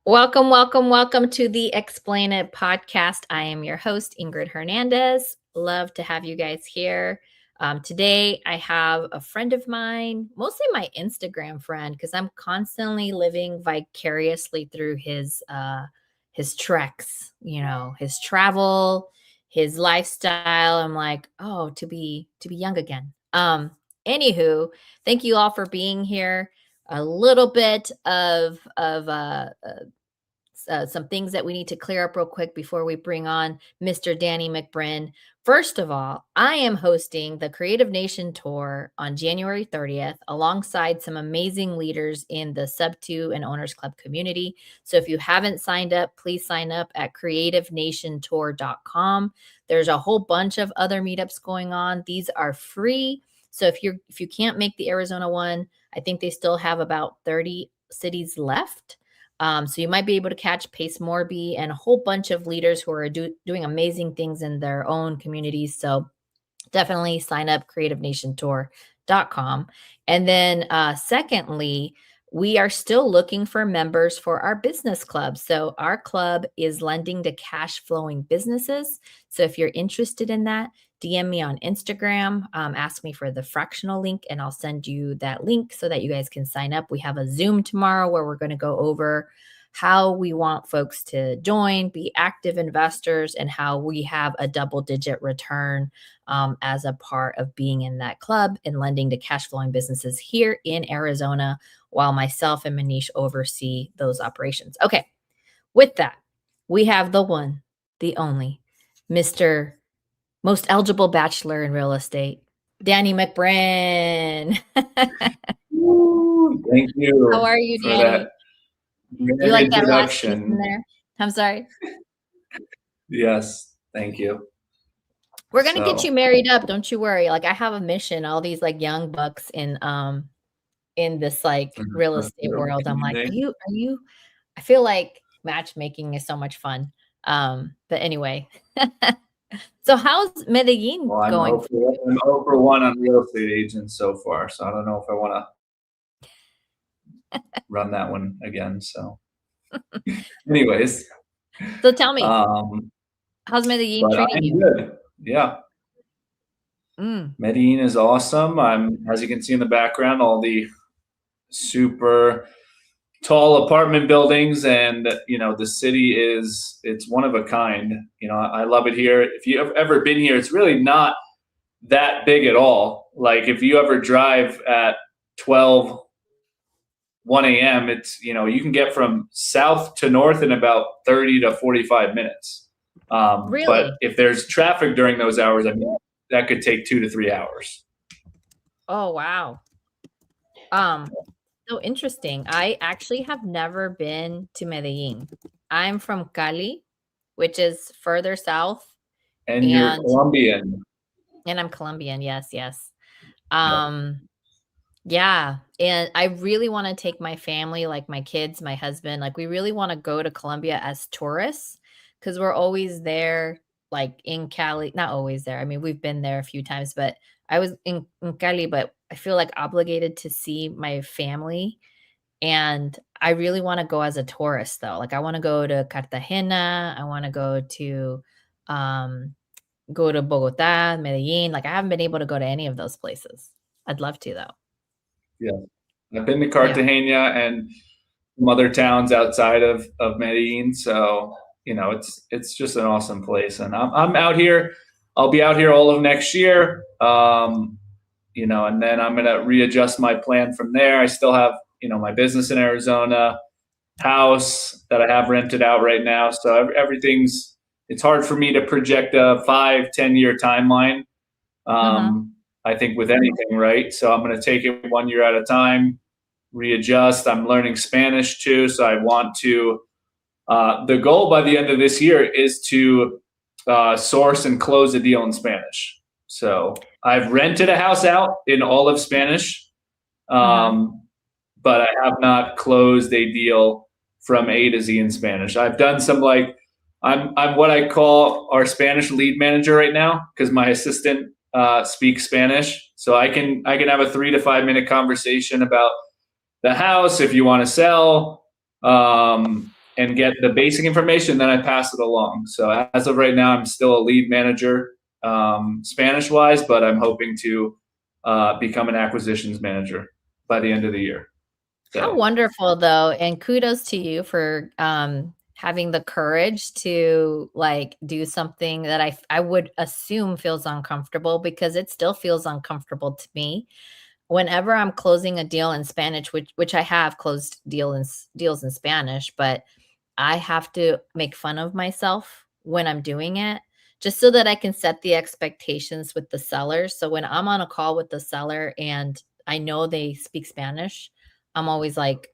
Welcome, welcome, welcome to the Explain It podcast. I am your host, Ingryd Hernandez. Love to have you guys here. Today, I have a friend of mine, mostly my Instagram friend, because I'm constantly living vicariously through his treks, his travel, his lifestyle. I'm like, oh, to be young again. Anywho, thank you all for being here. A little bit of some things that we need to clear up real quick before we bring on Mr. Danny McBrinn. First of all, I am hosting the Creative Nation Tour on January 30th alongside some amazing leaders in the Sub 2 and Owners Club community. So if you haven't signed up, please sign up at creativenationtour.com. There's a whole bunch of other meetups going on. These are free. So if you can't make the Arizona one, I think they still have about 30 cities left. So you might be able to catch Pace Morby and a whole bunch of leaders who are doing amazing things in their own communities. So definitely sign up creativenationtour.com. And then secondly, we are still looking for members for our business club. So our club is lending to cash flowing businesses. So if you're interested in that, DM me on Instagram, ask me for the fractional link, and I'll send you that link so that you guys can sign up. We have a Zoom tomorrow where we're going to go over how we want folks to join, be active investors, and how we have a double-digit return as a part of being in that club and lending to cash flowing businesses here in Arizona, while myself and Manish oversee those operations. Okay, with that, we have the one, the only, Mr. Most eligible bachelor in real estate, Danny McBrinn. Ooh, thank you. How are you, Danny? You like that last piece in there? I'm sorry. Yes, thank you. We're gonna get you married up. Don't you worry. Like I have a mission. All these like young bucks in this like real estate world. I'm like, are you? I feel like matchmaking is so much fun. But anyway. So how's Medellin going? I'm 0 for 1 on real estate agents so far, so I don't know if I want to run that one again. So, anyways. So tell me, how's Medellin treating you? Good. Yeah. Medellin is awesome. As you can see in the background, all the super tall apartment buildings, and the city it's one of a kind. I love it here. If you've ever been here, it's really not that big at all. Like if you ever drive at 1 a.m., it's you can get from south to north in about 30 to 45 minutes. Really? But if there's traffic during those hours, I mean, that could take 2 to 3 hours. Oh wow. So interesting. I actually have never been to Medellin. I'm from Cali, which is further south. And you're Colombian. And I'm Colombian. Yes, yes. Yeah. And I really want to take my family, like my kids, my husband, like we really want to go to Colombia as tourists because we're always there, like in Cali. Not always there. I mean, we've been there a few times, but I was in Cali, but I feel like obligated to see my family. And I really want to go as a tourist though. Like I want to go to Cartagena. I want to go to Bogota, Medellin. Like I haven't been able to go to any of those places. I'd love to though. Yeah. I've been to Cartagena and some other towns outside of Medellin. So, it's just an awesome place. And I'm out here. I'll be out here all of next year. And then I'm going to readjust my plan from there. I still have, my business in Arizona, house that I have rented out right now. So it's hard for me to project a 5-10 year timeline. I think with anything, right? So I'm going to take it 1 year at a time, readjust. I'm learning Spanish too. So I want to, the goal by the end of this year is to source and close a deal in Spanish. So I've rented a house out in all of Spanish, but I have not closed a deal from A to Z in Spanish. I've done some I'm what I call our Spanish lead manager right now because my assistant speaks Spanish. So I can have a 3 to 5 minute conversation about the house if you want to sell, and get the basic information, then I pass it along. So as of right now, I'm still a lead manager, Spanish wise, but I'm hoping to become an acquisitions manager by the end of the year. So. How wonderful, though, and kudos to you for having the courage to like do something that I would assume feels uncomfortable, because it still feels uncomfortable to me. Whenever I'm closing a deal in Spanish, which I have closed deals in Spanish, but I have to make fun of myself when I'm doing it, just so that I can set the expectations with the sellers. So when I'm on a call with the seller and I know they speak Spanish, I'm always like,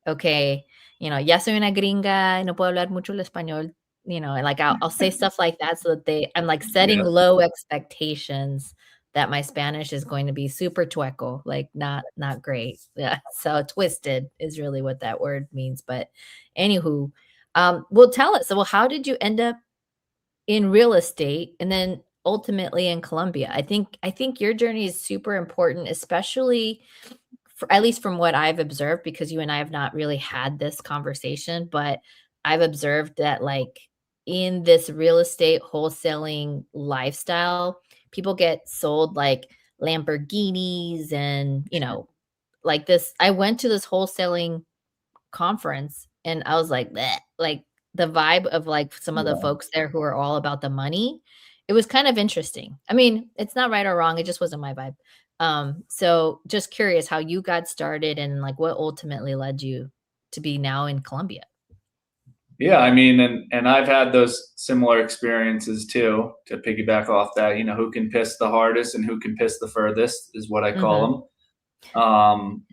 okay, ya soy una gringa, no puedo hablar mucho el español, and like I'll say stuff like that, so that I'm like setting low expectations that my Spanish is going to be super chueco, like not great. Yeah. So twisted is really what that word means. But anywho, well, tell us. So, well, how did you end up in real estate and then ultimately in Colombia? I think your journey is super important, especially at least from what I've observed, because you and I have not really had this conversation, but I've observed that like in this real estate wholesaling lifestyle, people get sold like Lamborghinis and, like this. I went to this wholesaling conference and I was like, bleh, like the vibe of like some of the folks there who are all about the money. It was kind of interesting. I mean, it's not right or wrong. It just wasn't my vibe. So just curious how you got started and like what ultimately led you to be now in Colombia. Yeah, I mean, and I've had those similar experiences too, to piggyback off that, who can piss the hardest and who can piss the furthest is what I call them.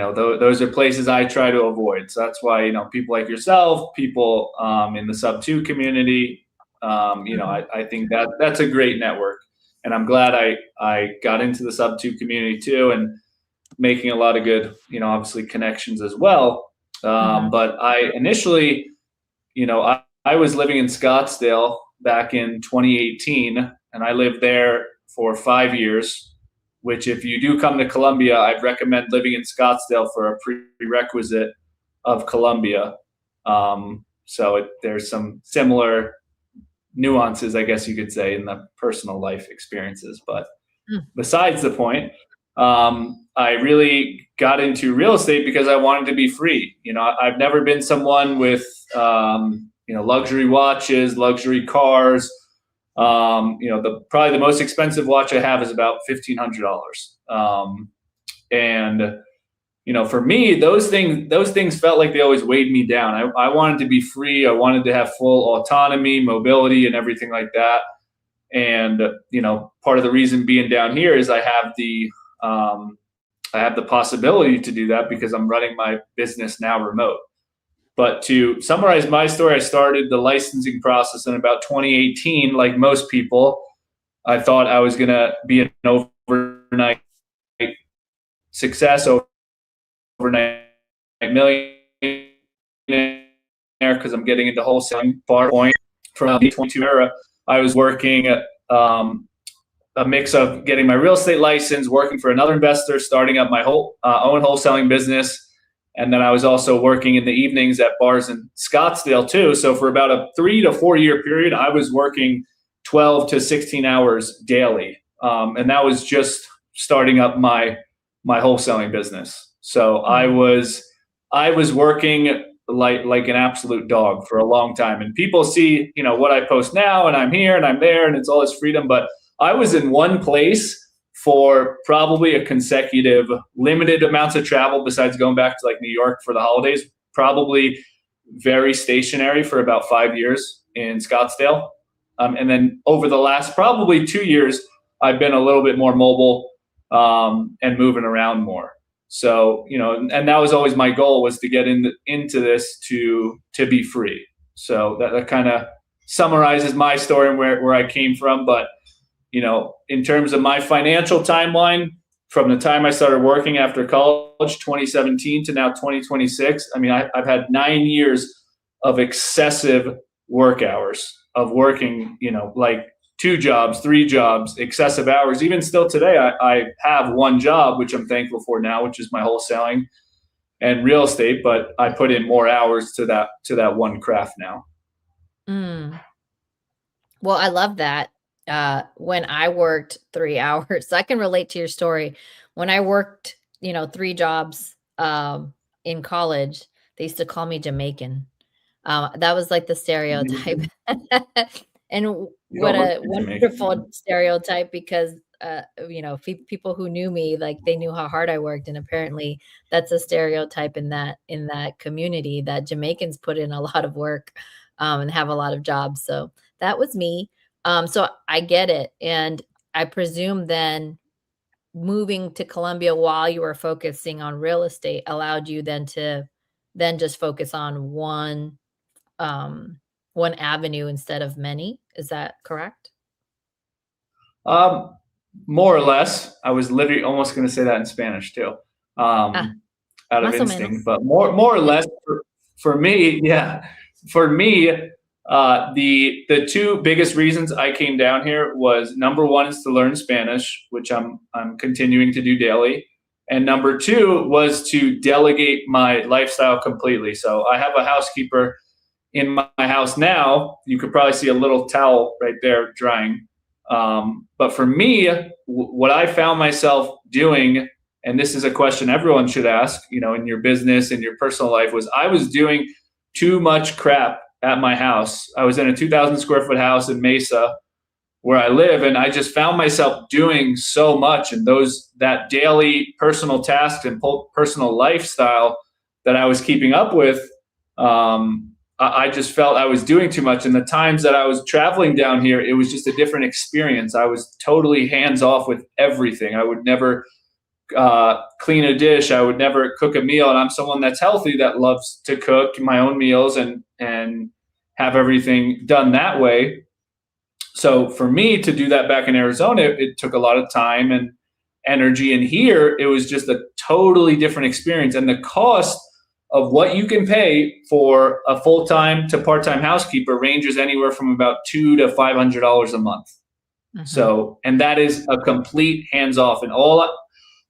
Those are places I try to avoid. So that's why, people like yourself, people in the sub-2 community, I think that's a great network. And I'm glad I got into the sub-2 community too, and making a lot of good, obviously connections as well. But I initially, I was living in Scottsdale back in 2018, and I lived there for 5 years, which if you do come to Colombia, I'd recommend living in Scottsdale for a prerequisite of Colombia. There's some similar nuances, I guess you could say, in the personal life experiences. But besides the point, I really got into real estate because I wanted to be free. I've never been someone with, luxury watches, luxury cars. Probably the most expensive watch I have is about $1,500. For me, those things felt like they always weighed me down. I wanted to be free. I wanted to have full autonomy, mobility, and everything like that. And, part of the reason being down here is I have the possibility to do that because I'm running my business now remote. But to summarize my story, I started the licensing process in about 2018. Like most people, I thought I was going to be an overnight success, overnight millionaire, because I'm getting into wholesaling. Point from the 22 era, I was working at a mix of getting my real estate license, working for another investor, starting up my own wholesaling business. And then I was also working in the evenings at bars in Scottsdale too. So for about a 3 to 4 year period, I was working 12 to 16 hours daily. And that was just starting up my wholesaling business. So I was working like an absolute dog for a long time. And people see, what I post now, and I'm here and I'm there and it's all this freedom. But I was in one place for probably a consecutive limited amounts of travel, besides going back to like New York for the holidays, probably very stationary for about 5 years in Scottsdale. And then over the last probably 2 years, I've been a little bit more mobile and moving around more. So, and that was always my goal, was to get into this to be free. So that kind of summarizes my story and where I came from. But in terms of my financial timeline, from the time I started working after college, 2017 to now 2026, I mean, I've had 9 years of excessive work hours of working, like 2 jobs, 3 jobs, excessive hours. Even still today, I have one job, which I'm thankful for now, which is my wholesaling. and real estate, but I put in more hours to that one craft now. Mm. Well, I love that. When I worked 3 hours, so I can relate to your story. When I worked, 3 jobs, in college, they used to call me Jamaican. That was like the stereotype. And You don't what look a like Jamaican. wonderful stereotype because, people who knew me, like, they knew how hard I worked, and apparently that's a stereotype in that community that Jamaicans put in a lot of work, and have a lot of jobs, so that was me. So I get it, and I presume then moving to Colombia while you were focusing on real estate allowed you then to then just focus on um, one avenue instead of many. Is that correct? Um, More or less. I was literally almost going to say that in Spanish too, Ah, out of más o instinct. menos. But more or less for me, yeah, for me, the two biggest reasons I came down here was number one is to learn Spanish, which I'm continuing to do daily, and number two was to delegate my lifestyle completely. So I have a housekeeper in my house now. You could probably see a little towel right there drying. But for me, what I found myself doing, and this is a question everyone should ask, in your business and your personal life, was I was doing too much crap at my house. I was in a 2,000 square foot house in Mesa where I live, and I just found myself doing so much, and that daily personal tasks and personal lifestyle that I was keeping up with. I just felt I was doing too much. And the times that I was traveling down here, it was just a different experience. I was totally hands off with everything. I would never clean a dish. I would never cook a meal. And I'm someone that's healthy, that loves to cook my own meals and have everything done that way. So for me to do that back in Arizona, it took a lot of time and energy. And here, it was just a totally different experience. And the cost of what you can pay for a full-time to part-time housekeeper ranges anywhere from about $200 to $500 a month. Mhm. So, and that is a complete hands-off, and all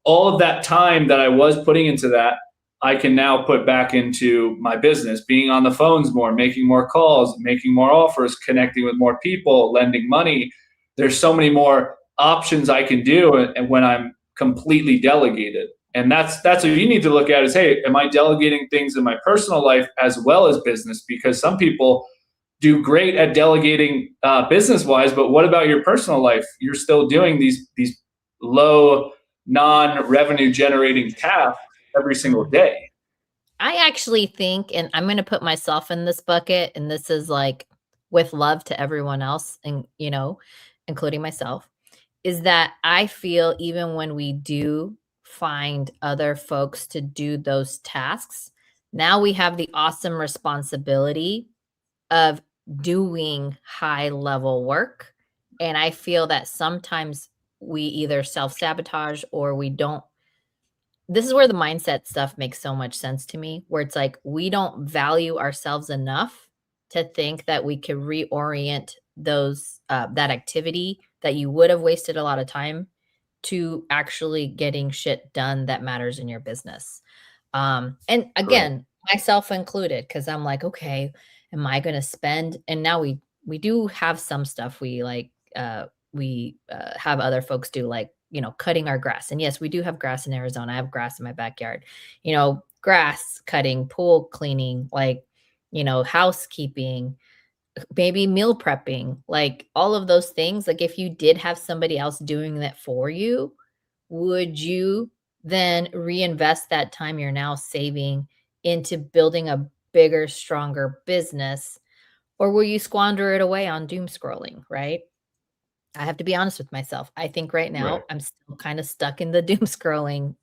of that time that I was putting into that, I can now put back into my business, being on the phones more, making more calls, making more offers, connecting with more people, lending money. There's so many more options I can do, and when I'm completely delegated. And that's what you need to look at is, hey, am I delegating things in my personal life as well as business? Because some people do great at delegating business wise, but what about your personal life? You're still doing these low non-revenue generating tasks every single Mhm. day. I actually think, and I'm gonna put myself in this bucket, and this is like with love to everyone else and, including myself, is that I feel even when we do find other folks to do those tasks, now we have the awesome responsibility of doing high level work. And I feel that sometimes we either self sabotage or we don't. This is where the mindset stuff makes so much sense to me, where it's like we don't value ourselves enough to think that we could reorient that activity that you would have wasted a lot of time to actually getting shit done that matters in your business. And Correct. again, myself included, because I'm like, okay, am I going to spend? And now we do have some stuff we have other folks do, like, cutting our grass. And yes, we do have grass in Arizona. I have grass in my backyard. Grass cutting, pool cleaning, like, housekeeping, maybe meal prepping, like all of those things. Like if you did have somebody else doing that for you, would you then reinvest that time you're now saving into building a bigger, stronger business? Or will you squander it away on doom scrolling, right? I have to be honest with myself. I think right Right. now I'm still kind of stuck in the doom scrolling,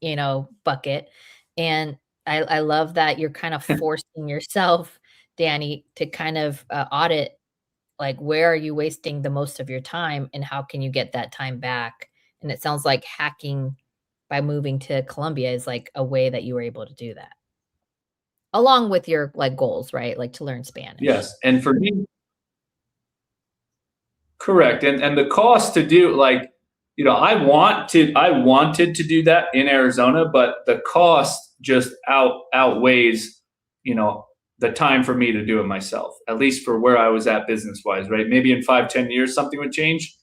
bucket. And I love that you're kind of forcing yourself, Danny, to kind of audit, like, where are you wasting the most of your time and how can you get that time back? And it sounds like hacking by moving to Colombia is like a way that you were able to do that. Along with your like goals, right? Like to learn Spanish. Yes. And for me, correct. And the cost to do, like, I wanted to do that in Arizona, but the cost just outweighs, the time for me to do it myself, at least for where I was at business wise, right? Maybe in 5, 10 years, something would change,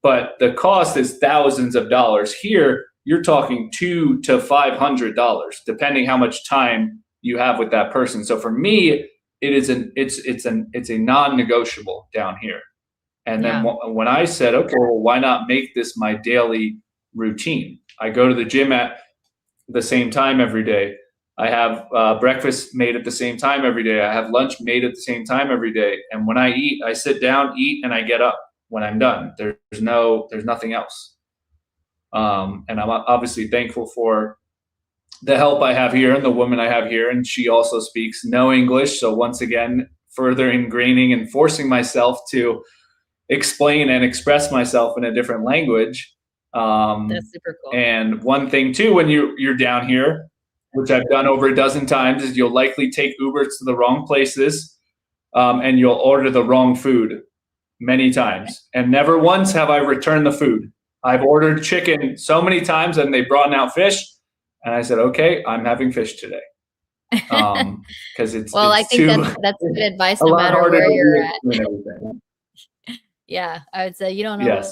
but the cost is thousands of dollars. Here, you're talking $200 to $500, depending how much time you have with that person. So for me, it's a non-negotiable down here. And then when I said, okay, well, why not make this my daily routine? I go to the gym at the same time every day. I have breakfast made at the same time every day. I have lunch made at the same time every day. And when I eat, I sit down, eat, and I get up when I'm done. There's nothing else. And I'm obviously thankful for the help I have here and the woman I have here. And she also speaks no English. So once again, further ingraining and forcing myself to explain and express myself in a different language. That's super cool. And one thing too, when you're down here, which I've done over a dozen times, is you'll likely take Ubers to the wrong places, and you'll order the wrong food many times. And never once have I returned the food. I've ordered chicken so many times and they brought out fish. And I said, okay, I'm having fish today. Because I think that's good advice no matter where you're at. Yeah, I would say you don't know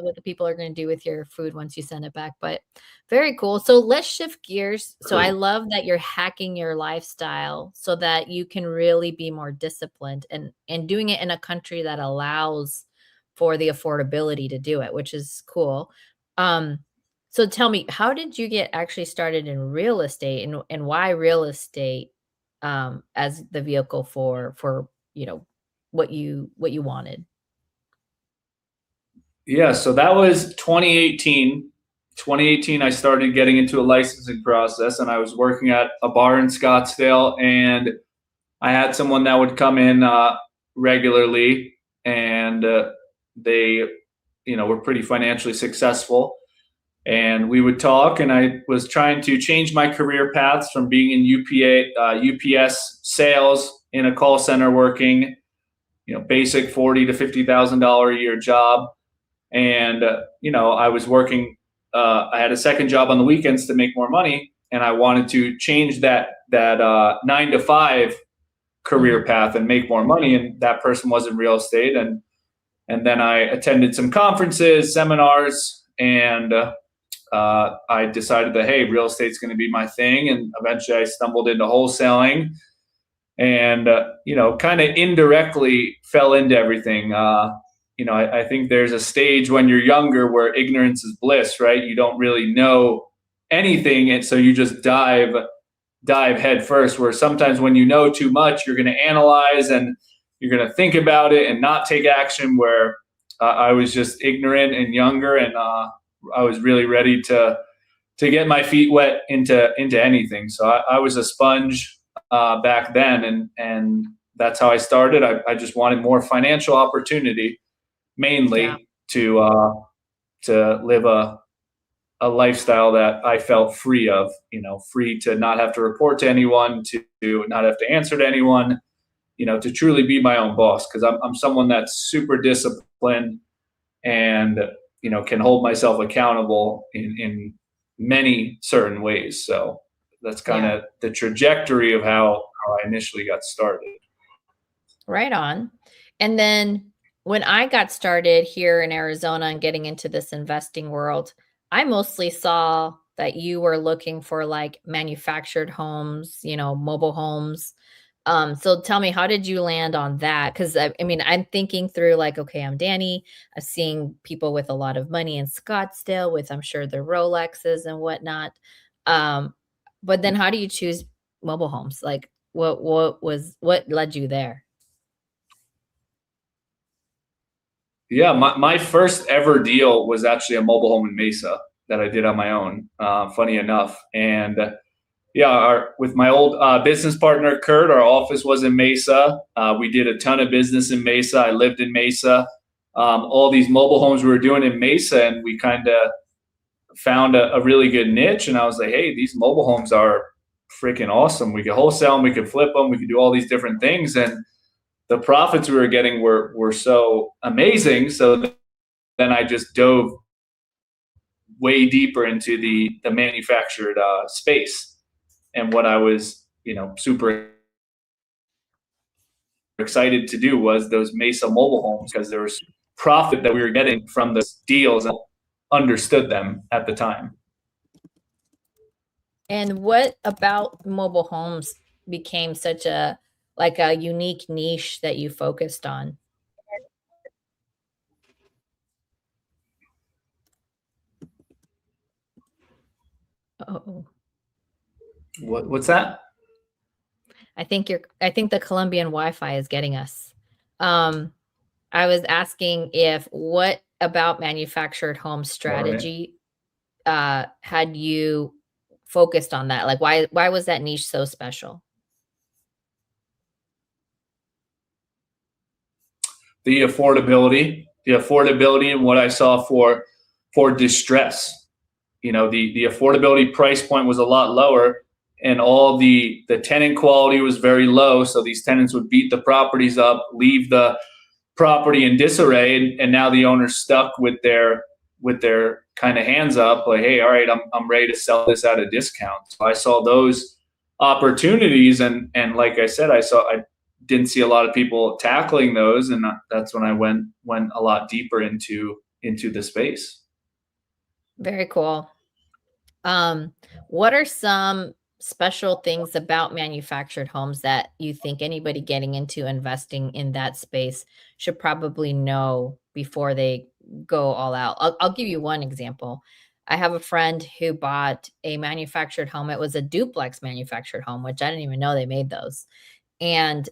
what the people are going to do with your food once you send it back, but very cool. So let's shift gears. So I love that you're hacking your lifestyle so that you can really be more disciplined and doing it in a country that allows for the affordability to do it, which is cool. So tell me, how did you get actually started in real estate and why real estate as the vehicle for what you wanted? Yeah, so that was 2018. 2018, I started getting into a licensing process, and I was working at a bar in Scottsdale, and I had someone that would come in regularly, and they, were pretty financially successful. And we would talk, and I was trying to change my career paths from being in UPS sales in a call center working, basic $40,000 to $50,000 a year job. And, I was working, I had a second job on the weekends to make more money. And I wanted to change that 9 to 5 career path and make more money. And that person was in real estate. And then I attended some conferences, seminars, and I decided that, hey, real estate's going to be my thing. And eventually I stumbled into wholesaling and, kind of indirectly fell into everything. I think there's a stage when you're younger where ignorance is bliss, right? You don't really know anything. And so you just dive head first, where sometimes when you know too much, you're going to analyze and you're going to think about it and not take action, where I was just ignorant and younger. And I was really ready to get my feet wet into anything. So I was a sponge back then. And that's how I started. I just wanted more financial opportunity, mainly to live a lifestyle that I felt free of, free to not have to report to anyone, to not have to answer to anyone, to truly be my own boss. Because I'm someone that's super disciplined and, can hold myself accountable in many certain ways. So that's kind of the trajectory of how I initially got started. Right on. And then when I got started here in Arizona and getting into this investing world, I mostly saw that you were looking for like manufactured homes, mobile homes. So tell me, how did you land on that? Because I'm thinking through like, okay, I'm Danny. I'm seeing people with a lot of money in Scottsdale with, I'm sure, their Rolexes and whatnot. But then how do you choose mobile homes? Like what led you there? Yeah, my first ever deal was actually a mobile home in Mesa that I did on my own, funny enough. And with my old business partner, Kurt, our office was in Mesa. We did a ton of business in Mesa. I lived in Mesa. All these mobile homes we were doing in Mesa, and we kind of found a really good niche. And I was like, hey, these mobile homes are freaking awesome. We could wholesale them, we could flip them, we could do all these different things. And the profits we were getting were so amazing. So then I just dove way deeper into the manufactured space. And what I was, super excited to do was those Mesa mobile homes, because there was profit that we were getting from those deals and understood them at the time. And what about mobile homes became such a unique niche that you focused on? Oh, What's that? I think the Colombian Wi-Fi is getting us. I was asking if what about manufactured home strategy had you focused on that? Like why was that niche so special? The affordability and what I saw for distress. The affordability price point was a lot lower, and all the tenant quality was very low. So these tenants would beat the properties up, leave the property in disarray, and now the owner's stuck with their kind of hands up, like, hey, all right, I'm ready to sell this at a discount. So I saw those opportunities, and like I said, I didn't see a lot of people tackling those, and that's when I went a lot deeper into the space. Very cool. What are some special things about manufactured homes that you think anybody getting into investing in that space should probably know before they go all out? I'll give you one example. I have a friend who bought a manufactured home. It was a duplex manufactured home, which I didn't even know they made those. And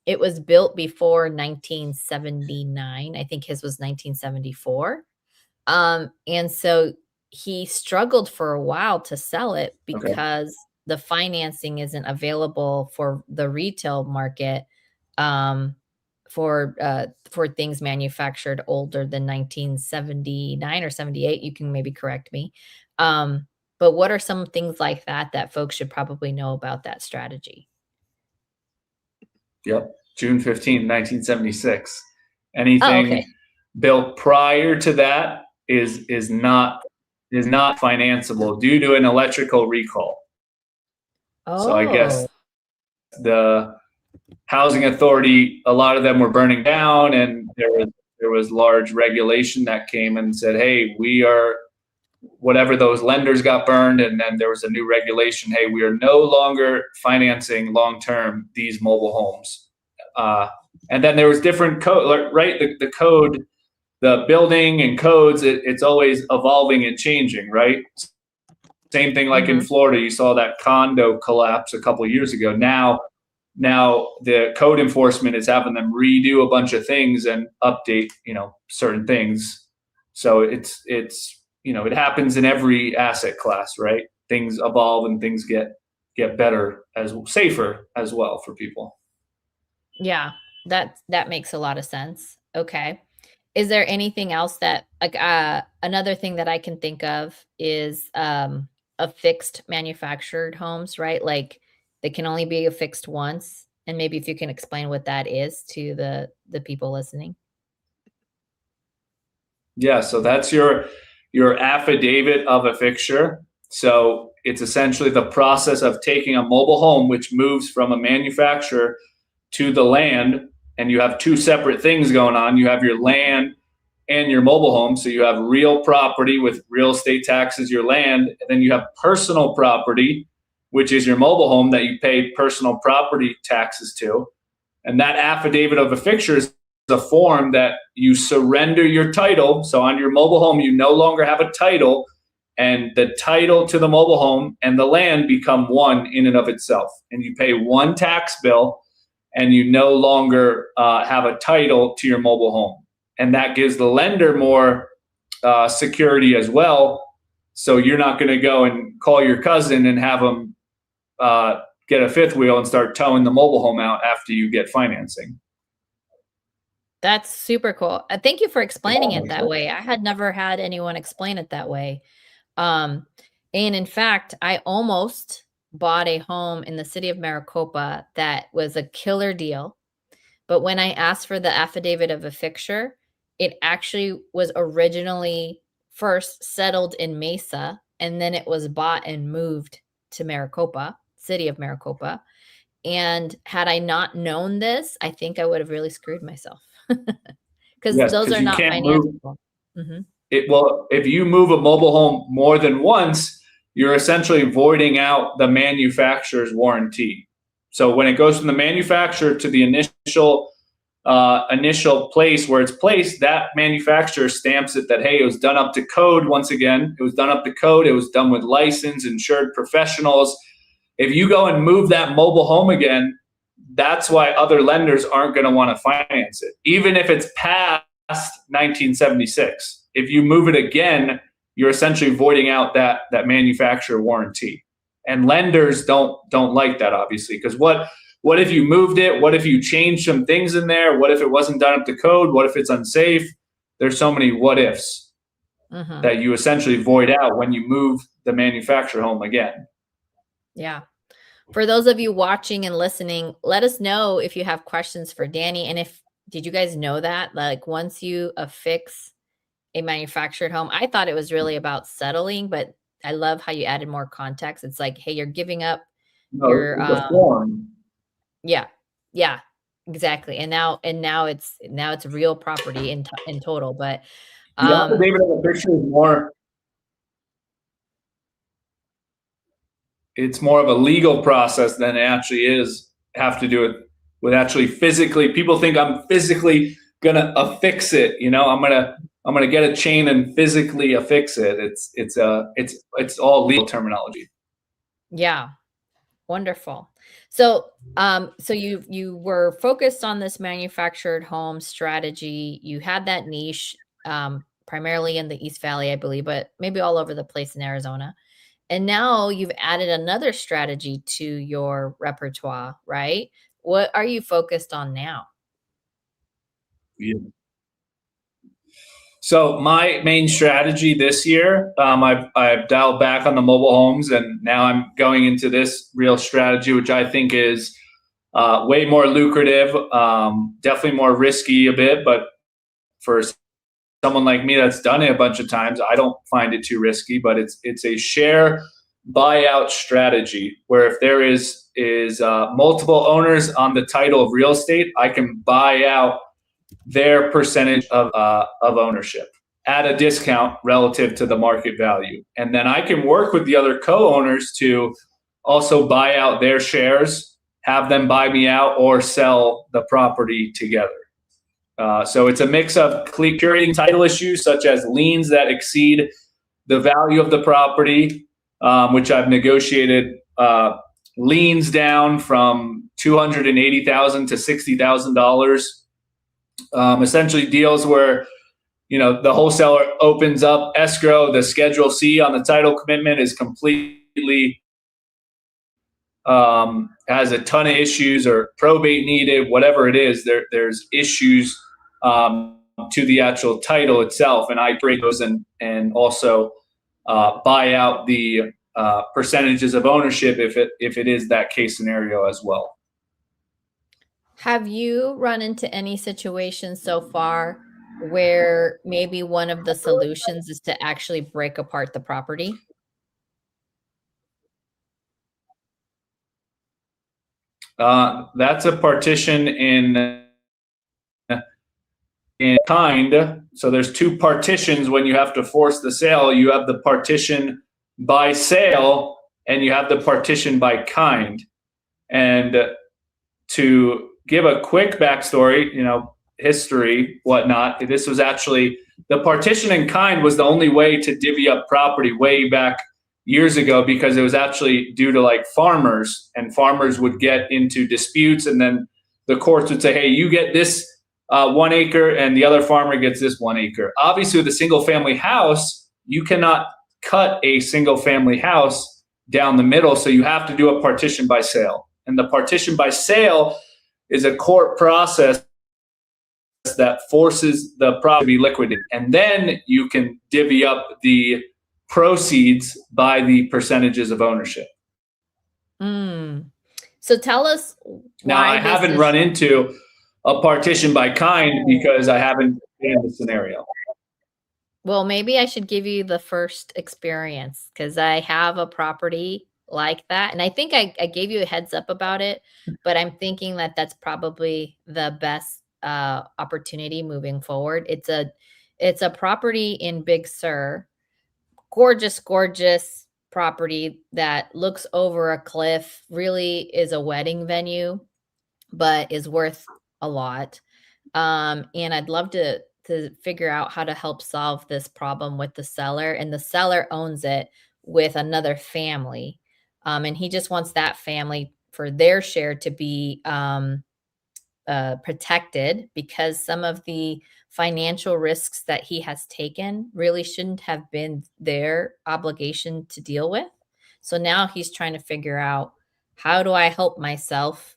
it was built before 1979. I think his was 1974. And so he struggled for a while to sell it because the financing isn't available for the retail market, for things manufactured older than 1979 or 78. You can maybe correct me. But what are some things like that folks should probably know about that strategy? Yep. June 15th, 1976. Anything built prior to that is not financeable due to an electrical recall. So I guess the housing authority, a lot of them were burning down, and there was large regulation that came and said, hey, we are, whatever those lenders got burned, and then there was a new regulation, hey, we are no longer financing long-term these mobile homes. And then there was different code, right? The code, the building and codes, it's always evolving and changing, right? Same thing like in Florida, you saw that condo collapse a couple of years ago. Now the code enforcement is having them redo a bunch of things and update, certain things. So it's it happens in every asset class, right? Things evolve and things get better, as safer as well for people. Yeah, that makes a lot of sense. Okay. Is there anything else that another thing that I can think of is a fixed manufactured homes, right? Like they can only be affixed once. And maybe if you can explain what that is to the people listening. Yeah, so that's your affidavit of a fixture. So it's essentially the process of taking a mobile home, which moves from a manufacturer to the land, and you have two separate things going on. You have your land and your mobile home. So you have real property with real estate taxes, your land, and then you have personal property, which is your mobile home that you pay personal property taxes to. And that affidavit of a fixture is a form that you surrender your title. So on your mobile home, you no longer have a title, and the title to the mobile home and the land become one in and of itself. And you pay one tax bill, and you no longer have a title to your mobile home. And that gives the lender more security as well. So you're not going to go and call your cousin and have them get a fifth wheel and start towing the mobile home out after you get financing. That's super cool. Thank you for explaining it that way. I had never had anyone explain it that way. And in fact, I almost bought a home in the city of Maricopa that was a killer deal. But when I asked for the affidavit of a fixture, it actually was originally first settled in Mesa, and then it was bought and moved to Maricopa, city of Maricopa. And had I not known this, I think I would have really screwed myself because Yes, those because are you not can't move financial. Mhm. it. Well, if you move a mobile home more than once, you're essentially voiding out the manufacturer's warranty. So when it goes from the manufacturer to the initial place where it's placed, that manufacturer stamps it that, hey, it was done up to code. Once again, it was done up to code. It was done with licensed, insured professionals. If you go and move that mobile home again, that's why other lenders aren't going to want to finance it, even if it's past 1976. If you move it again, you're essentially voiding out that manufacturer warranty. And lenders don't like that, obviously, because what if you moved it? What if you changed some things in there? What if it wasn't done up to code? What if it's unsafe? There's so many what ifs that you essentially void out when you move the manufacturer home again. Yeah. For those of you watching and listening, let us know if you have questions for Danny. And did you guys know that? Like once you affix a manufactured home, I thought it was really about settling, but I love how you added more context. It's like, hey, you're giving up No, your, it's a form. yeah, yeah, exactly. And now it's real property in total, but, The affidavit of a picture is more, it's more of a legal process than it actually is have to do it with actually physically. People think I'm physically gonna affix it. I'm gonna get a chain and physically affix it. It's all legal terminology. yeah, wonderful. So, so you were focused on this manufactured home strategy. You had that niche, primarily in the East Valley, I believe, but maybe all over the place in Arizona. And now you've added another strategy to your repertoire, right? What are you focused on now? Yeah. So my main strategy this year, I've dialed back on the mobile homes, and now I'm going into this real strategy, which I think is way more lucrative, definitely more risky a bit, but for someone like me that's done it a bunch of times, I don't find it too risky. But it's a share buyout strategy where if there is multiple owners on the title of real estate, I can buy out their percentage of ownership at a discount relative to the market value. And then I can work with the other co-owners to also buy out their shares, have them buy me out, or sell the property together. So it's a mix of curating title issues such as liens that exceed the value of the property, which I've negotiated liens down from $280,000 to $60,000. Essentially deals where the wholesaler opens up escrow, the Schedule C on the title commitment is completely has a ton of issues or probate needed, whatever it is. There's issues to the actual title itself, and I break those and also buy out the percentages of ownership if it is that case scenario as well. Have you run into any situations so far where maybe one of the solutions is to actually break apart the property? That's a partition in kind. So there's two partitions when you have to force the sale. You have the partition by sale and you have the partition by kind. And to give a quick backstory, history, whatnot, this was actually the partition in kind was the only way to divvy up property way back years ago, because it was actually due to like farmers, and farmers would get into disputes, and then the courts would say, hey, you get this 1 acre and the other farmer gets this 1 acre. Obviously, with a single family house, you cannot cut a single family house down the middle, so you have to do a partition by sale. And the partition by sale is a court process that forces the property to be liquidated. And then you can divvy up the proceeds by the percentages of ownership. So tell us why. Now, I haven't run into a partition by kind because I haven't been in the scenario. Well, maybe I should give you the first experience, because I have a property like that. And I think I gave you a heads up about it, but I'm thinking that that's probably the best opportunity moving forward. It's a property in Big Sur, gorgeous, gorgeous property that looks over a cliff, really is a wedding venue, but is worth a lot. And I'd love to figure out how to help solve this problem with the seller. And the seller owns it with another family. And he just wants that family for their share to be protected, because some of the financial risks that he has taken really shouldn't have been their obligation to deal with. So now he's trying to figure out, how do I help myself?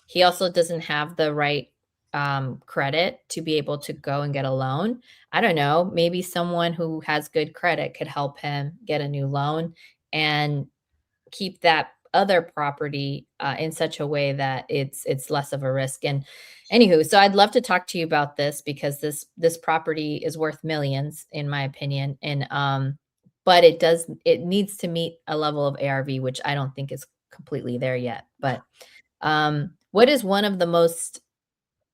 He also doesn't have the right credit to be able to go and get a loan. I don't know, maybe someone who has good credit could help him get a new loan and keep that other property in such a way that it's less of a risk. And anywho, so I'd love to talk to you about this, because this property is worth millions in my opinion. And but it needs to meet a level of ARV, which I don't think is completely there yet. But what is one of the most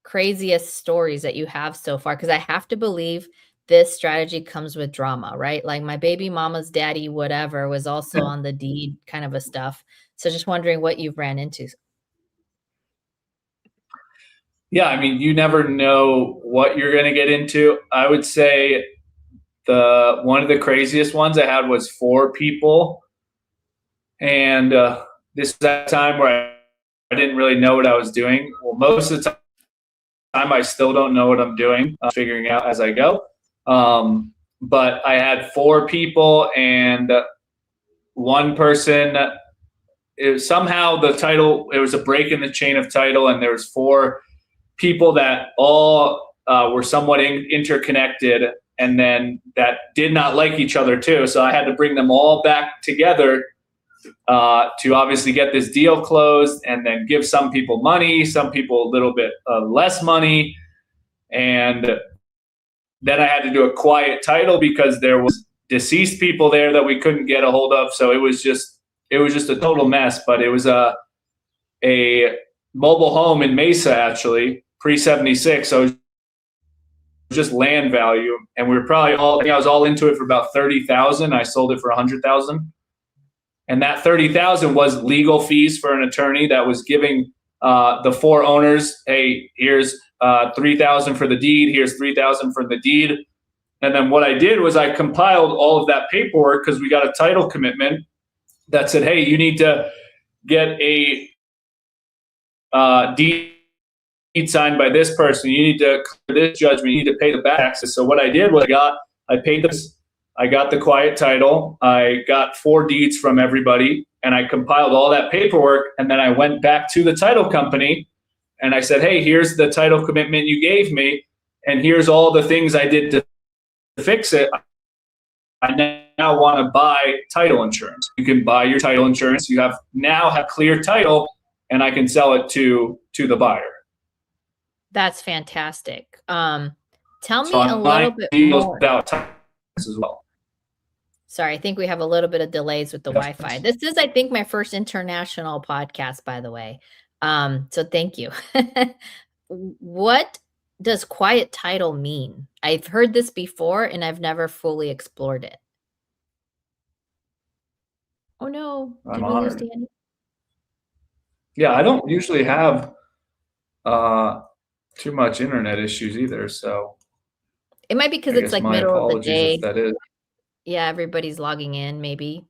craziest stories that you have so far? Because I have to believe this strategy comes with drama, right? Like my baby mama's daddy, whatever, was also on the deed kind of a stuff. So just wondering what you've ran into. Yeah, I mean, you never know what you're going to get into. I would say one of the craziest ones I had was 4 people, and this is that time where I didn't really know what I was doing. Well, most of the time I still don't know what I'm doing, figuring out as I go. But I had 4 people, and one person, somehow the title, it was a break in the chain of title, and there was 4 people that all were somewhat interconnected, and then that did not like each other too. So I had to bring them all back together to obviously get this deal closed, and then give some people money, some people a little bit less money. And then I had to do a quiet title because there was deceased people there that we couldn't get a hold of. So it was just a total mess. But it was a mobile home in Mesa, actually, pre-76. So it was just land value. And we were probably I was all into it for about $30,000. I sold it for $100,000. And that $30,000 was legal fees for an attorney that was giving the 4 owners, hey, here's $3,000 for the deed, here's $3,000 for the deed. And then what I did was I compiled all of that paperwork, because we got a title commitment that said, hey, you need to get a deed signed by this person, you need to clear this judgment, you need to pay the back taxes. So what I did was I paid this. I got the quiet title. I got 4 deeds from everybody, and I compiled all that paperwork. And then I went back to the title company and I said, hey, here's the title commitment you gave me, and here's all the things I did to fix it. I now want to buy title insurance. You can buy your title insurance. You now have clear title, and I can sell it to the buyer. That's fantastic. Tell me a little bit more about title as well. Sorry, I think we have a little bit of delays with the Wi-Fi. This is, I think, my first international podcast, by the way. So thank you. What does quiet title mean? I've heard this before, and I've never fully explored it. Oh no, did we lose Danny? Yeah, I don't usually have too much internet issues either, so it might be because it's like middle of the day. If that is. Yeah, everybody's logging in, maybe.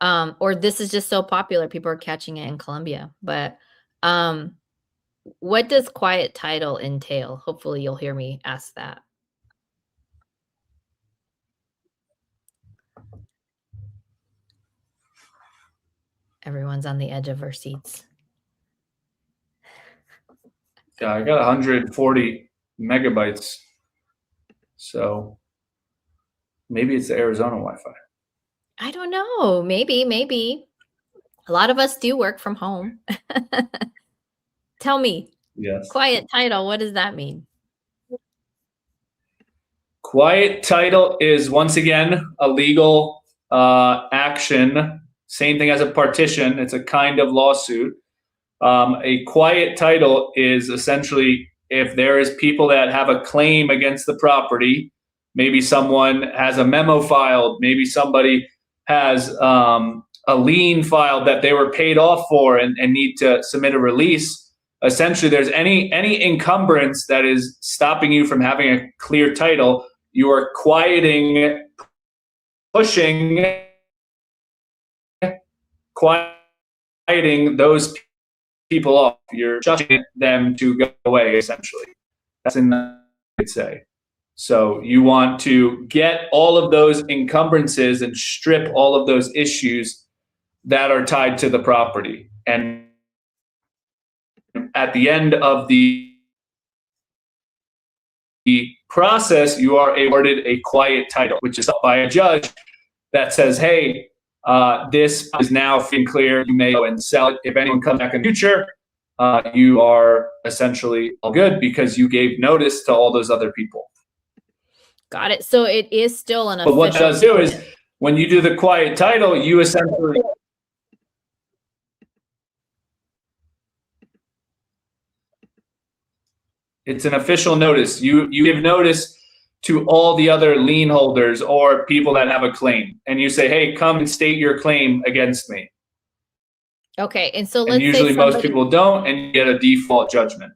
Or this is just so popular, people are catching it in Colombia. But what does quiet title entail? Hopefully you'll hear me ask that. Everyone's on the edge of their seats. Yeah, I got 140 megabytes. So maybe it's the Arizona Wi-Fi. I don't know. Maybe. A lot of us do work from home. Tell me. Yes. Quiet title, what does that mean? Quiet title is, once again, a legal action Same thing as a partition. It's a kind of lawsuit. A quiet title is essentially if there is people that have a claim against the property, maybe someone has a memo filed, maybe somebody has a lien filed that they were paid off for and need to submit a release. Essentially, there's any encumbrance that is stopping you from having a clear title, you are quieting, quieting those people off. You're shutting them to go away, essentially. That's in the, I'd say. So you want to get all of those encumbrances and strip all of those issues that are tied to the property. And at the end of the process, you are awarded a quiet title, which is up by a judge that says, hey, this is now free and clear. You may go and sell it. If anyone comes back in the future, you are essentially all good because you gave notice to all those other people. Got it. So it is still an official. But what that does do is when you do the quiet title, you essentially it's an official notice. You give notice to all the other lien holders or people that have a claim, and you say, "Hey, come and state your claim against me." Okay, and so and usually most people don't, and you get a default judgment.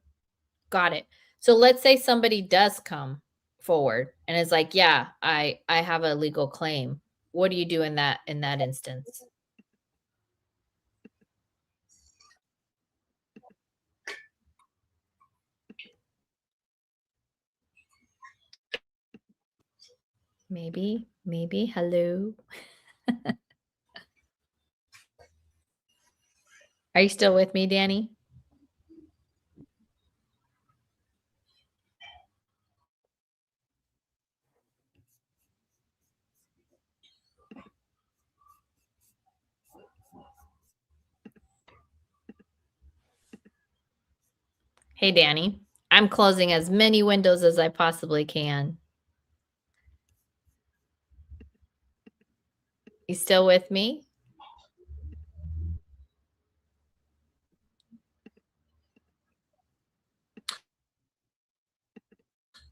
Got it. So let's say somebody does come forward and is like, "Yeah, I have a legal claim." What do you do in that instance? Maybe. Hello. Are you still with me, Danny? Hey, Danny. I'm closing as many windows as I possibly can. You still with me?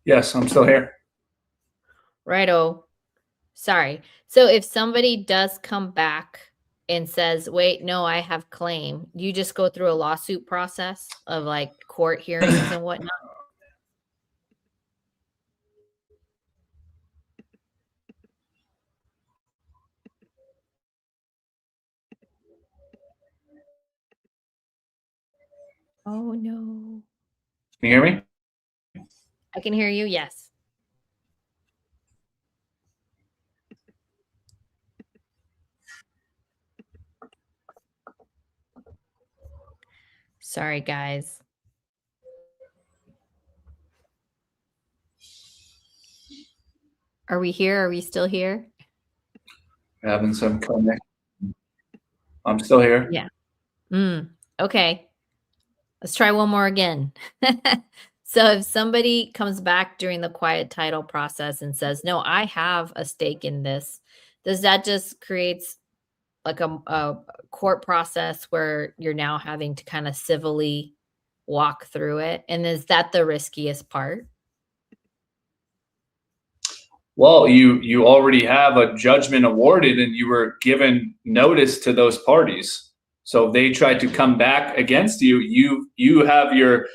Yes, I'm still here. Righto. Sorry. So if somebody does come back and says, wait, no, I have claim, you just go through a lawsuit process of like court hearings and whatnot? Oh, no. Can you hear me? I can hear you, yes. Sorry, guys. Are we here? Are we still here? Having some connection. I'm still here. Yeah. Okay. Let's try one more again. So if somebody comes back during the quiet title process and says, no, I have a stake in this, does that just creates like a court process where you're now having to kind of civilly walk through it? And is that the riskiest part? Well, you already have a judgment awarded and you were given notice to those parties. So if they try to come back against you, you have your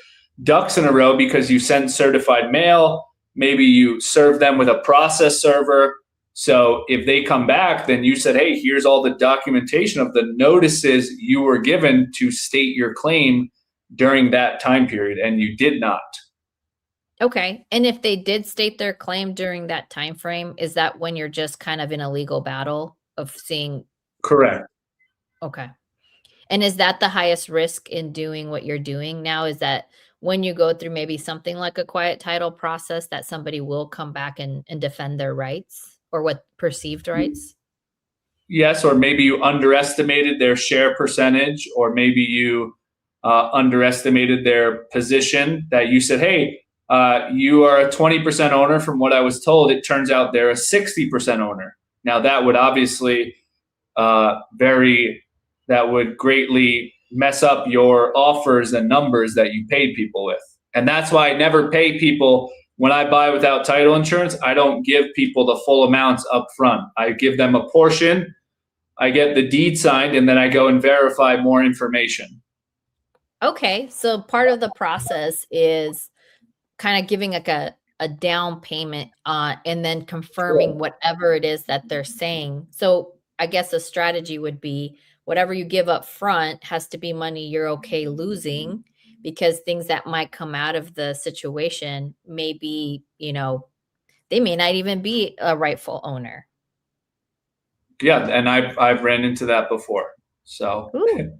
ducks in a row because you sent certified mail. Maybe you serve them with a process server. So if they come back, then you said, hey, here's all the documentation of the notices you were given to state your claim during that time period, and you did not. Okay. And if they did state their claim during that time frame, is that when you're just kind of in a legal battle of seeing? Correct. Okay. And is that the highest risk in doing what you're doing now? Is that when you go through maybe something like a quiet title process that somebody will come back and defend their rights or what perceived rights? Yes, or maybe you underestimated their share percentage, or maybe you underestimated their position that you said, hey, you are a 20% owner from what I was told. It turns out they're a 60% owner. Now that would obviously that would greatly mess up your offers and numbers that you paid people with. And that's why I never pay people when I buy without title insurance. I don't give people the full amounts up front. I give them a portion. I get the deed signed, and then I go and verify more information. Okay, so part of the process is kind of giving like a down payment and then confirming whatever it is that they're saying. So I guess a strategy would be whatever you give up front has to be money you're okay losing, because things that might come out of the situation may be, they may not even be a rightful owner. Yeah, and I've ran into that before. So Ooh.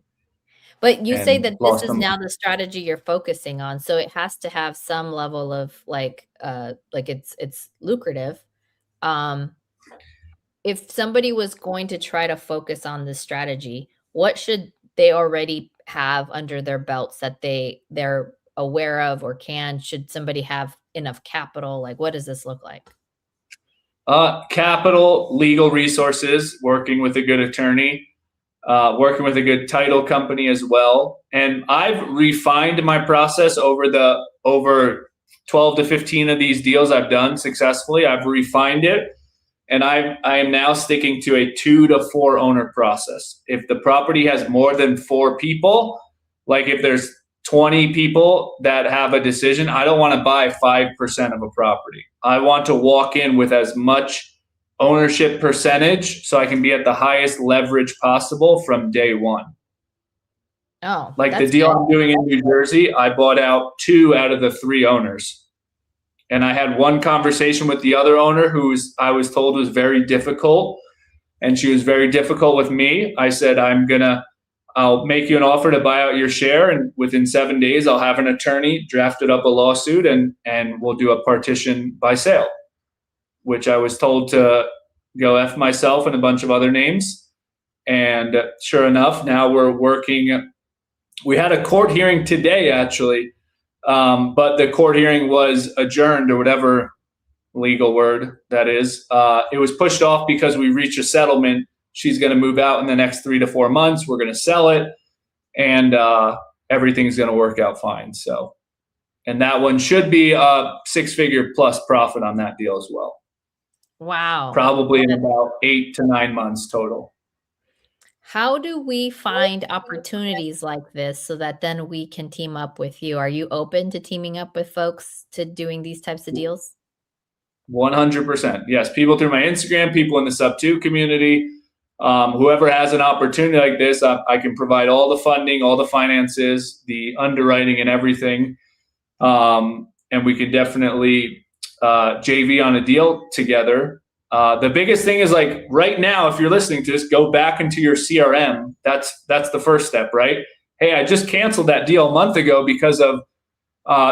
But you say that this is them. now the strategy you're focusing on, so it has to have some level of like it's lucrative. If somebody was going to try to focus on this strategy, what should they already have under their belts that they're aware of or should somebody have enough capital? Like, what does this look like? Capital, legal resources, working with a good attorney, working with a good title company as well. And I've refined my process over 12 to 15 of these deals I've done successfully. I've refined it, and I am now sticking to a 2 to 4 owner process. If the property has more than 4 people, like if there's 20 people that have a decision, I don't want to buy 5% of a property. I want to walk in with as much ownership percentage so I can be at the highest leverage possible from day one. Oh, like the deal I'm doing in New Jersey, I bought out 2 out of the 3 owners. And I had one conversation with the other owner I was told was very difficult. And she was very difficult with me. I said, I'll make you an offer to buy out your share. And within 7 days, I'll have an attorney drafted up a lawsuit and we'll do a partition by sale, which I was told to go F myself and a bunch of other names. And sure enough, now we're working. We had a court hearing today, actually, but the court hearing was adjourned, or whatever legal word that is. It was pushed off because we reached a settlement. She's going to move out in the next 3 to 4 months. We're going to sell it, and everything's going to work out fine. So, and that one should be a 6-figure plus profit on that deal as well. Wow. Probably in about 8 to 9 months total. How do we find opportunities like this so that then we can team up with you? Are you open to teaming up with folks to doing these types of deals? 100%. Yes. People through my Instagram, people in the sub-2 community, whoever has an opportunity like this, I can provide all the funding, all the finances, the underwriting and everything. And we can definitely JV on a deal together. The biggest thing is, like, right now, if you're listening to this, go back into your CRM. That's the first step, right? Hey, I just canceled that deal a month ago because of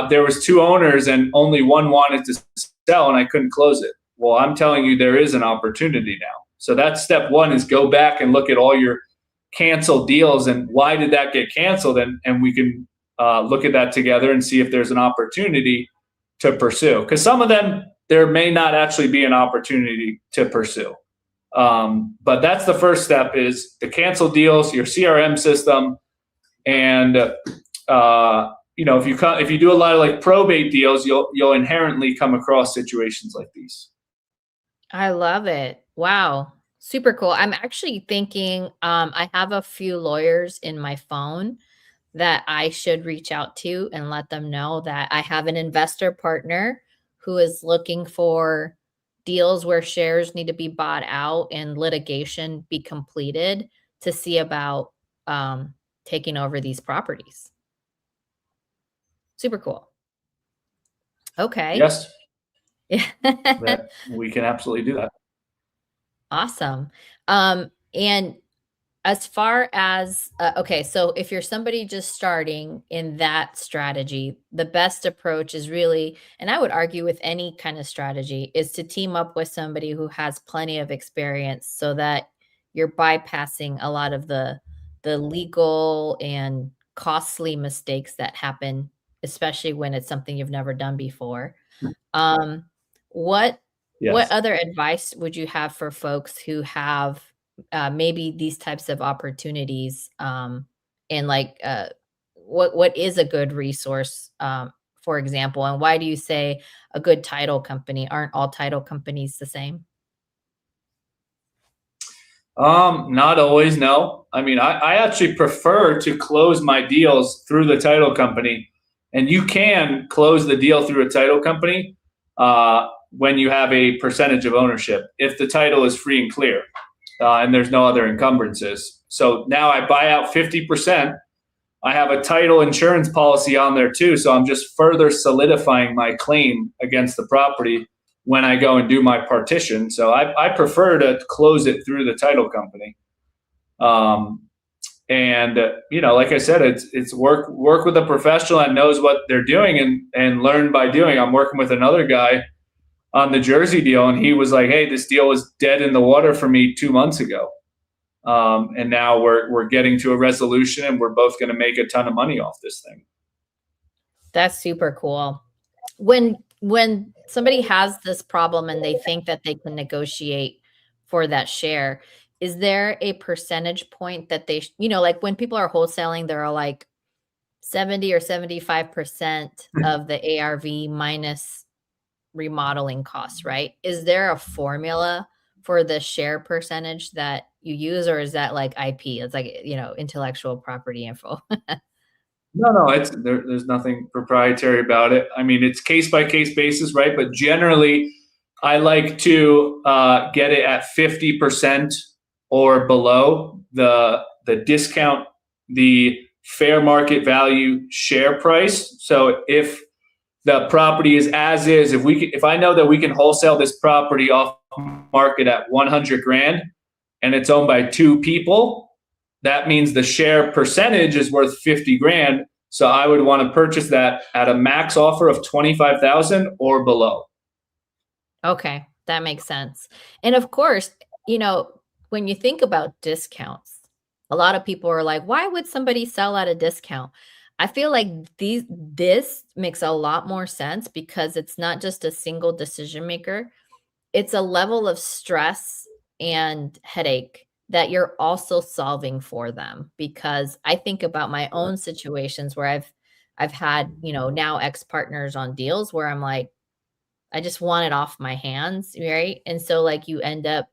there was 2 owners and only one wanted to sell and I couldn't close it. Well, I'm telling you, there is an opportunity now. So that's step 1, is go back and look at all your canceled deals and why did that get canceled, and we can look at that together and see if there's an opportunity to pursue. Because some of them, there may not actually be an opportunity to pursue. But that's the first step, is the canceled deals, your CRM system. And, if you do a lot of like probate deals, you'll inherently come across situations like these. I love it. Wow. Super cool. I'm actually thinking, I have a few lawyers in my phone that I should reach out to and let them know that I have an investor partner who is looking for deals where shares need to be bought out and litigation be completed to see about taking over these properties. Super cool. Okay. Yes. We can absolutely do that. Awesome. And as far as, okay, so if you're somebody just starting in that strategy, the best approach is really, and I would argue with any kind of strategy, is to team up with somebody who has plenty of experience so that you're bypassing a lot of the legal and costly mistakes that happen, especially when it's something you've never done before. What other advice would you have for folks who have maybe these types of opportunities, and like what is a good resource, for example, and why do you say a good title company? Aren't all title companies the same? Not always, no. I mean, I actually prefer to close my deals through the title company, and you can close the deal through a title company when you have a percentage of ownership, if the title is free and clear, and there's no other encumbrances. So now I buy out 50%. I have a title insurance policy on there too, so I'm just further solidifying my claim against the property when I go and do my partition. So I prefer to close it through the title company. And like I said, it's work with a professional that knows what they're doing and learn by doing. I'm working with another guy on the Jersey deal, and he was like, "Hey, this deal was dead in the water for me 2 months ago, and now we're getting to a resolution, and we're both going to make a ton of money off this thing." That's super cool. When somebody has this problem and they think that they can negotiate for that share, is there a percentage point that they, like when people are wholesaling, they're all like 70 or 75% of the ARV minus remodeling costs, right? Is there a formula for the share percentage that you use, or is that like IP? It's like, intellectual property info. No, there's nothing proprietary about it. I mean, it's case by case basis, right? But generally, I like to get it at 50% or below the discount, the fair market value share price. So if the property is as is, if I know that we can wholesale this property off market at 100 grand and it's owned by 2 people, that means the share percentage is worth 50 grand. So I would want to purchase that at a max offer of 25,000 or below. Okay, that makes sense. And of course, when you think about discounts, a lot of people are like, why would somebody sell at a discount? I feel like this makes a lot more sense because it's not just a single decision maker. It's a level of stress and headache that you're also solving for them. Because I think about my own situations where I've had, now ex-partners on deals where I'm like, I just want it off my hands, right? And so like you end up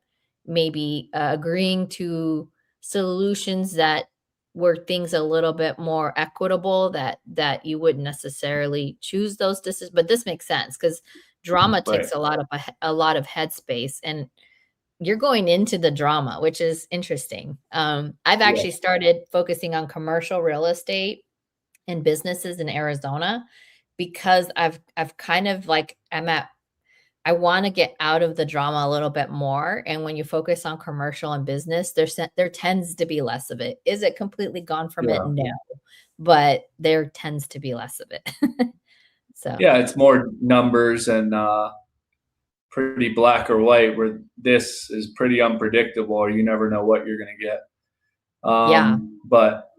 maybe agreeing to solutions that were things a little bit more equitable that you wouldn't necessarily choose those decisions. But this makes sense because drama takes a lot of headspace, and you're going into the drama, which is interesting. I've actually started focusing on commercial real estate and businesses in Arizona because I've kind of like, I want to get out of the drama a little bit more. And when you focus on commercial and business, there tends to be less of it. Is it completely gone from it? No, but there tends to be less of it. So yeah, it's more numbers and pretty black or white, where this is pretty unpredictable, or you never know what you're going to get. But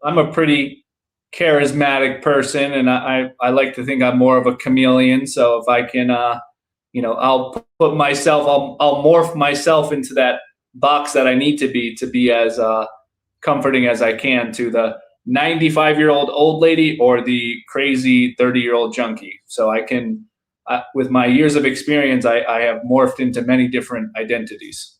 I'm a pretty charismatic person, and I like to think I'm more of a chameleon. So if I can, I'll put myself, I'll morph myself into that box that I need to be as comforting as I can to the 95-year-old old lady or the crazy 30-year-old junkie. So I can, with my years of experience, I have morphed into many different identities.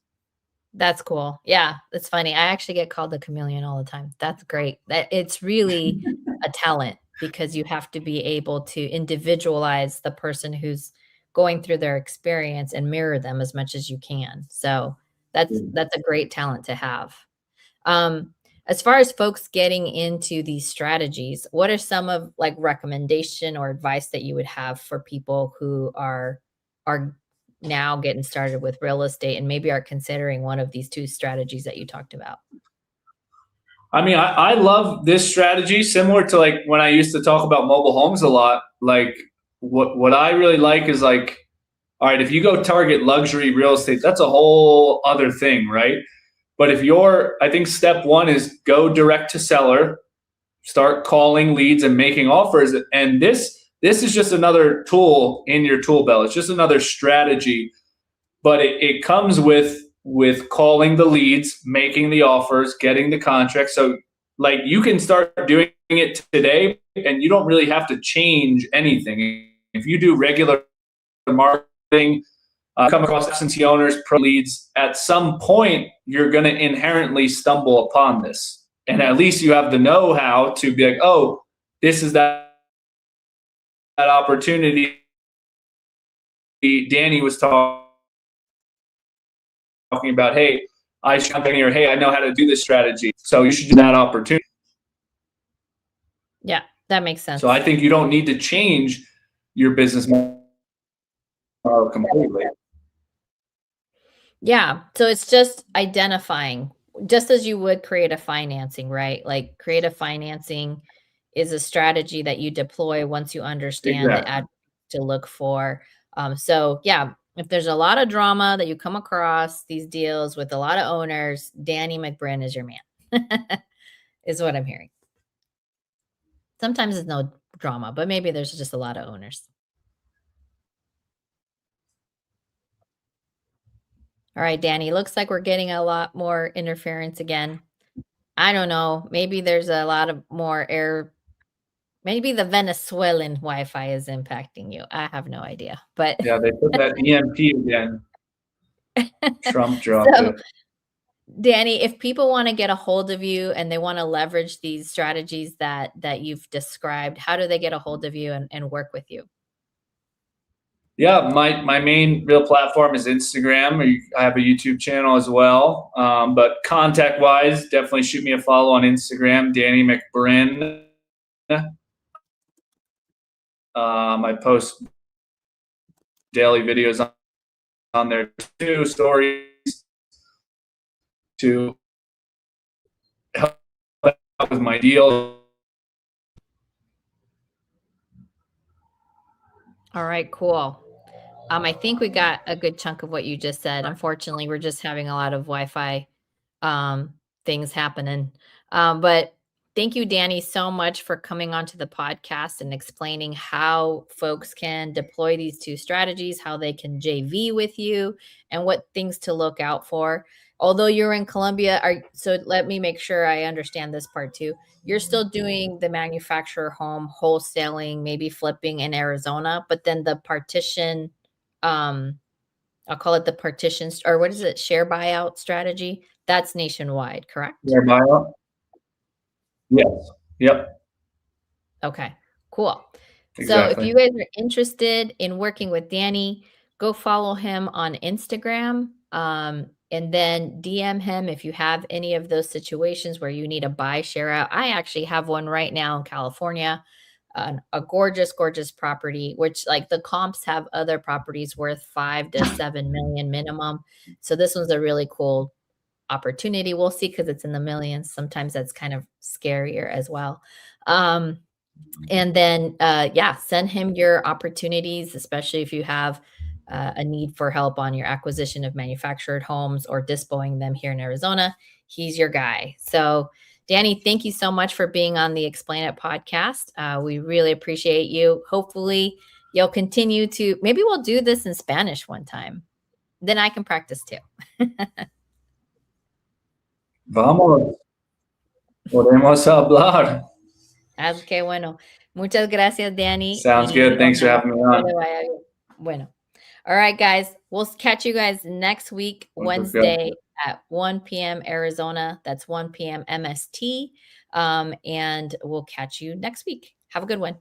That's cool. Yeah, it's funny. I actually get called the chameleon all the time. That's great. It's really a talent because you have to be able to individualize the person who's going through their experience and mirror them as much as you can. So that's a great talent to have. As far as folks getting into these strategies, what are some of like recommendation or advice that you would have for people who are now getting started with real estate and maybe are considering one of these 2 strategies that you talked about? I mean, I love this strategy, similar to like when I used to talk about mobile homes a lot. Like what I really like is like, all right, if you go target luxury real estate, that's a whole other thing, right? But I think step 1 is go direct to seller, start calling leads and making offers. And this is just another tool in your tool belt. It's just another strategy, but it comes with with calling the leads, making the offers, getting the contracts. So like you can start doing it today and you don't really have to change anything. If you do regular marketing, come across absentee owners, pro leads, at some point you're going to inherently stumble upon this. And at least you have the know-how to be like, oh, this is that opportunity Danny was talking about. Hey, I should come in here. Hey, I know how to do this strategy. So you should do that opportunity. Yeah, that makes sense. So I think you don't need to change your business model completely. Yeah. So it's just identifying, just as you would create a financing, right? Like creative financing is a strategy that you deploy once you understand the ad to look for. So yeah, if there's a lot of drama that you come across these deals with a lot of owners, Danny McBrinn is your man, is what I'm hearing. Sometimes there's no drama, but maybe there's just a lot of owners. All right, Danny, looks like we're getting a lot more interference again. I don't know. Maybe there's a lot of more air. Maybe the Venezuelan Wi-Fi is impacting you. I have no idea. But yeah, they put that EMP again. Trump dropped it. Danny, if people want to get a hold of you and they want to leverage these strategies that you've described, how do they get a hold of you and work with you? Yeah, my main real platform is Instagram. I have a YouTube channel as well. But contact wise, definitely shoot me a follow on Instagram, Danny McBrinn. I post daily videos on there too, stories to help out with my deal. All right, cool. I think we got a good chunk of what you just said. Unfortunately, we're just having a lot of Wi-Fi things happening. But thank you, Danny, so much for coming onto the podcast and explaining how folks can deploy these two strategies, how they can JV with you, and what things to look out for. Although you're in Colombia, so let me make sure I understand this part too. You're still doing the manufacturer home wholesaling, maybe flipping in Arizona, but then the partition, I'll call it the partitions, or what is it? Share buyout strategy. That's nationwide, correct? Share buyout. Yes. Yep. Okay, cool. Exactly. So if you guys are interested in working with Danny, go follow him on Instagram. And then DM him if you have any of those situations where you need a buy share out. I actually have one right now in California, a gorgeous, gorgeous property, which like the comps have other properties worth 5 to 7 million minimum. So this one's a really cool opportunity. We'll see, because it's in the millions. Sometimes that's kind of scarier as well. And then, yeah, send him your opportunities, especially if you have a need for help on your acquisition of manufactured homes or dispoing them here in Arizona. He's your guy. So, Danny, thank you so much for being on the Explain It podcast. We really appreciate you. Hopefully, you'll continue to, maybe we'll do this in Spanish one time. Then I can practice too. Vamos. Podemos hablar. Que bueno. Muchas gracias, Danny. Sounds good. Thanks for having me on. Bueno. All right, guys. We'll catch you guys next week, Wednesday at 1 p.m. Arizona. That's 1 p.m. MST. And we'll catch you next week. Have a good one.